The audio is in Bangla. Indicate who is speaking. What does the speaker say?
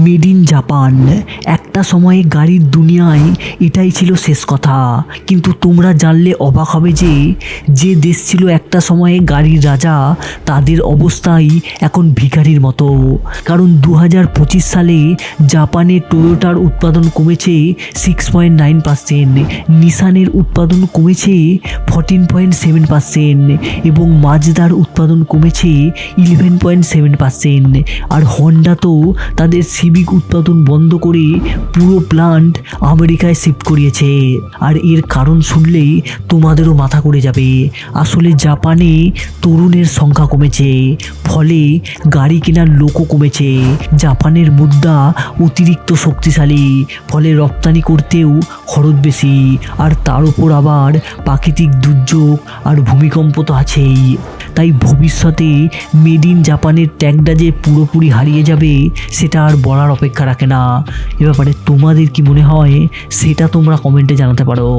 Speaker 1: Made in Japan. একটা সময়ে গাড়ির দুনিয়ায় এটাই ছিল শেষ কথা, কিন্তু তোমরা জানলে অবাক হবে যে যে দেশ ছিল একটা সময়ে গাড়ির রাজা, তাদের অবস্থাই এখন ভিখারির মতো। কারণ 2025 সালে জাপানে টয়োটার উৎপাদন কমেছে 6.9%, নিসানের উৎপাদন কমেছে 14.7% এবং মাজদার উৎপাদন কমেছে 11.7%। আর হন্ডা তো তাদের সিভিক উৎপাদন বন্ধ করে পুরো প্লান্ট আমেরিকায় শিফট করিয়েছে। আর এর কারণ শুনলেই তোমাদেরও মাথা ঘুরে যাবে। আসলে জাপানে তরুণের সংখ্যা কমেছে, ফলে গাড়ি কেনার লোকও কমেছে। জাপানের মুদ্রা অতিরিক্ত শক্তিশালী, ফলে রপ্তানি করতেও খরচ বেশি। আর তার উপর আবার প্রাকৃতিক দুর্যোগ আর ভূমিকম্প তো আছেই। তাই ভবিষ্যতে মেড ইন জাপানের ট্যাগটা যে পুরোপুরি হারিয়ে যাবে সেটা আর বলার অপেক্ষা রাখে না। এ ব্যাপারে তোমাদের কি মনে হয় সেটা তোমরা কমেন্টে জানাতে পারো।